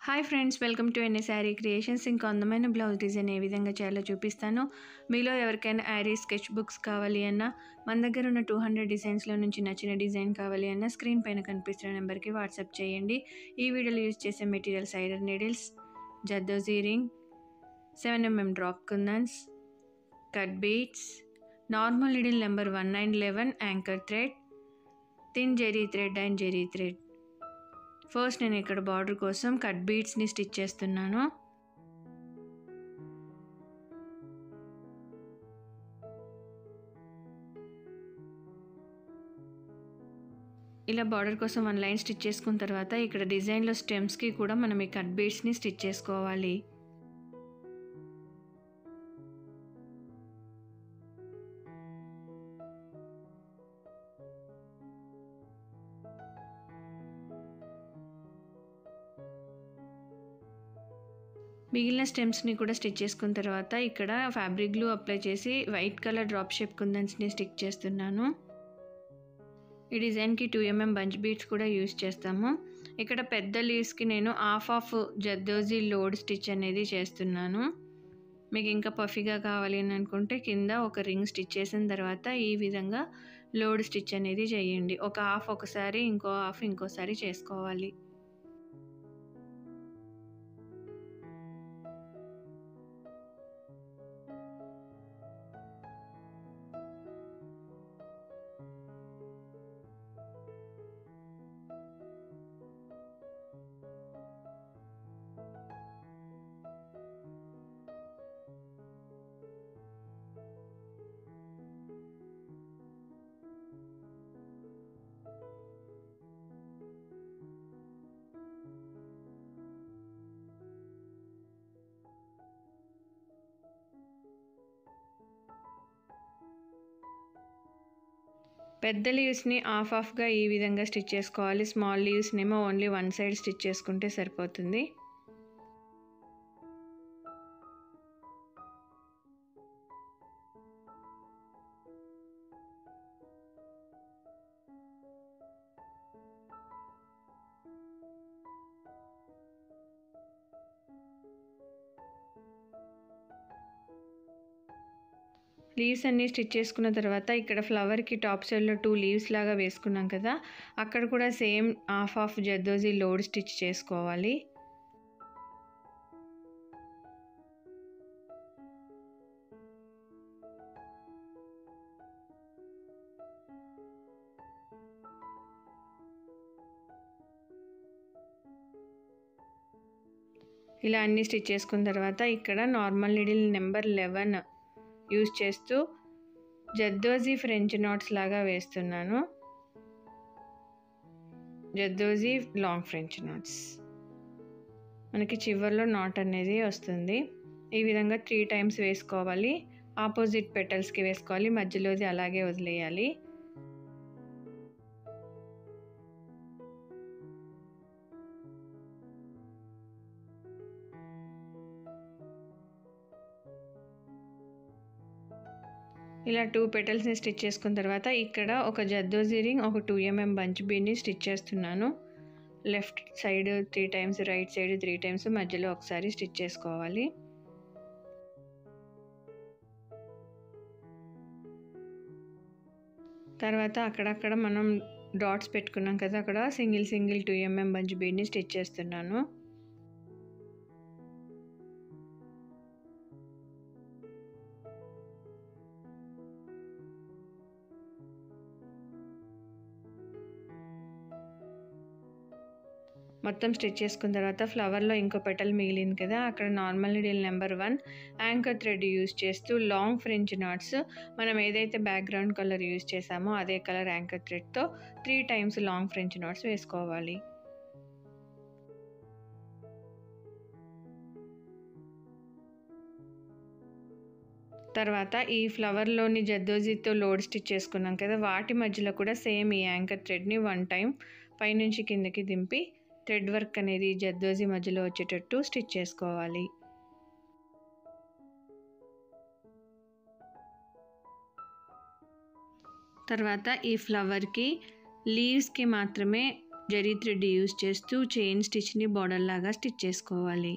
Hi friends, welcome to ఎన్ఏ sari creations. ఇంకా అందమైన blouse design ఏ విధంగా చేయాలో చూపిస్తాను. మీలో ఎవరికైనా యారీ స్కెచ్ బుక్స్ కావాలి అన్నా, మన దగ్గర ఉన్న 200 డిజైన్స్లో నుంచి నచ్చిన డిజైన్ కావాలి అన్నా స్క్రీన్ పైన కనిపిస్తున్న నెంబర్కి వాట్సాప్ చేయండి. ఈ వీడియోలో యూజ్ చేసే materials iron needles, zardozi ring, 7mm drop kundans, cut beads, normal needle number 1911, anchor thread, thin zari thread and zari thread. First నేను ఇక్కడ బార్డర్ కోసం కట్ బీడ్స్ని స్టిచ్ చేస్తున్నాను. ఇలా బార్డర్ కోసం 1 లైన్ స్టిచ్ చేసుకున్న తర్వాత ఇక్కడ డిజైన్లో స్టెమ్స్కి కూడా మనం ఈ కట్ బీడ్స్ని స్టిచ్ చేసుకోవాలి. మిగిలిన స్టెమ్స్ని కూడా స్టిచ్ చేసుకున్న తర్వాత ఇక్కడ ఫ్యాబ్రిక్ గ్లూ అప్లై చేసి వైట్ కలర్ డ్రాప్ షేప్ కుందన్స్ని స్టిక్ చేస్తున్నాను. ఈ డిజైన్కి 2mm బంచ్ బీడ్స్ కూడా యూజ్ చేస్తాము. ఇక్కడ పెద్ద లీవ్స్కి నేను హాఫ్ జర్దోజీ లోడ్ స్టిచ్ అనేది చేస్తున్నాను. మీకు ఇంకా పఫీగా కావాలి అని అనుకుంటే కింద ఒక రింగ్ స్టిచ్ చేసిన తర్వాత ఈ విధంగా లోడ్ స్టిచ్ అనేది చేయండి. ఒక హాఫ్ ఒకసారి, ఇంకో హాఫ్ ఇంకోసారి చేసుకోవాలి. పెద్ద లీవ్స్ని హాఫ్గా ఈ విధంగా స్టిచ్ చేసుకోవాలి. స్మాల్ లీవ్స్నేమో ఓన్లీ 1 సైడ్ స్టిచ్ చేసుకుంటే సరిపోతుంది. లీవ్స్ అన్నీ స్టిచ్ చేసుకున్న తర్వాత ఇక్కడ ఫ్లవర్కి టాప్ సైడ్లో 2 లీవ్స్ లాగా వేసుకున్నాం కదా, అక్కడ కూడా same half zardozi load stitch చేసుకోవాలి. ఇలా అన్నీ స్టిచ్ చేసుకున్న తర్వాత ఇక్కడ నార్మల్ నీడిల్ నెంబర్ 11 యూజ్ చేస్తూ జర్దోజీ ఫ్రెంచ్ నాట్స్ లాగా వేస్తున్నాను. జర్దోజీ లాంగ్ ఫ్రెంచ్ నాట్స్ మనకి చివర్లో నాట్ అనేది వస్తుంది. ఈ విధంగా 3 టైమ్స్ వేసుకోవాలి. ఆపోజిట్ పెటల్స్కి వేసుకోవాలి, మధ్యలోది అలాగే వదిలేయాలి. ఇలా 2 పెటల్స్ని స్టిచ్ చేసుకున్న తర్వాత ఇక్కడ ఒక జర్దోజీ రింగ్, ఒక 2mm బంచ్ బీడ్ని స్టిచ్ చేస్తున్నాను. Left side 3 times, right side 3 times, మధ్యలో ఒకసారి స్టిచ్ చేసుకోవాలి. తర్వాత అక్కడక్కడ మనం డాట్స్ పెట్టుకున్నాం కదా, అక్కడ సింగిల్ 2mm బంచ్ బీడ్ని స్టిచ్ చేస్తున్నాను. మొత్తం స్టిచ్ చేసుకున్న తర్వాత ఫ్లవర్లో ఇంకో పెటల్ మిగిలింది కదా, అక్కడ normal needle number 1 anchor thread use చేస్తూ లాంగ్ ఫ్రెంచ్ నాట్స్, మనం ఏదైతే బ్యాక్గ్రౌండ్ కలర్ యూజ్ చేసామో అదే కలర్ యాంకర్ థ్రెడ్తో 3 టైమ్స్ లాంగ్ ఫ్రెంచ్ నాట్స్ వేసుకోవాలి. తర్వాత ఈ ఫ్లవర్లోని జర్దోజీతో లోడ్ స్టిచ్ చేసుకున్నాం కదా, వాటి మధ్యలో కూడా సేమ్ ఈ యాంకర్ థ్రెడ్ని 1 టైం పైనుంచి కిందకి దింపి థ్రెడ్ వర్క్ అనేది జర్దోజీ మధ్యలో వచ్చేటట్టు స్టిచ్ చేసుకోవాలి. తర్వాత ఈ ఫ్లవర్కి లీవ్స్కి మాత్రమే జరీ థ్రెడ్ యూజ్ చేస్తూ చైన్ స్టిచ్ని బార్డర్ లాగా స్టిచ్ చేసుకోవాలి.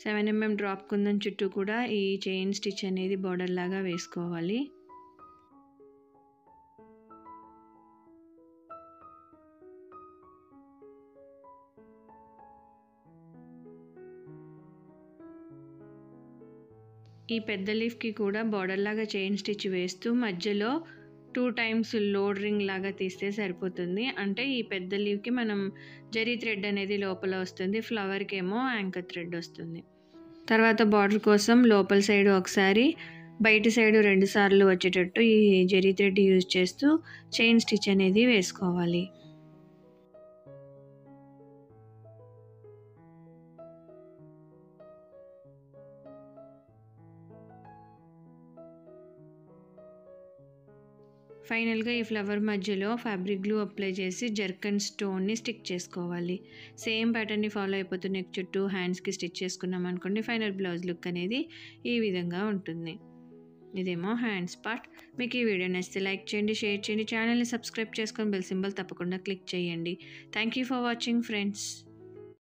సెవెన్ mm డ్రాప్ కుందన్ చుట్టూ కూడా ఈ చైన్ స్టిచ్ అనేది బార్డర్ లాగా వేసుకోవాలి. ఈ పెద్ద లీఫ్కి కూడా బార్డర్ లాగా చైన్ స్టిచ్ వేస్తూ మధ్యలో 2 times లోడ్ రింగ్ లాగా తీస్తే సరిపోతుంది. అంటే ఈ పెద్ద లీవ్కి మనం జరీ థ్రెడ్ అనేది లోపల వస్తుంది, ఫ్లవర్కి ఏమో యాంకర్ థ్రెడ్ వస్తుంది. తర్వాత బార్డర్ కోసం లోపల సైడ్ ఒకసారి బయట సైడ్ 2 సార్లు వచ్చేటట్టు ఈ జరీ థ్రెడ్ యూజ్ చేస్తూ చైన్ స్టిచ్ అనేది వేసుకోవాలి. ఫైనల్గా ఈ ఫ్లవర్ మధ్యలో ఫ్యాబ్రిక్ గ్లూ అప్లై చేసి జర్కన్ స్టోన్ని స్టిక్ చేసుకోవాలి. సేమ్ ప్యాటర్న్ని ఫాలో అయిపోతూ నెక్ చుట్టూ హ్యాండ్స్కి స్టిచ్ చేసుకున్నాం అనుకోండి, ఫైనల్ బ్లౌజ్ లుక్ అనేది ఈ విధంగా ఉంటుంది. ఇదేమో హ్యాండ్స్ పార్ట్. మీకు ఈ వీడియో నచ్చితే లైక్ చేయండి, షేర్ చేయండి, ఛానల్ని సబ్స్క్రైబ్ చేసుకొని బెల్ సింబల్ తప్పకుండా క్లిక్ చేయండి. Thank you for watching friends.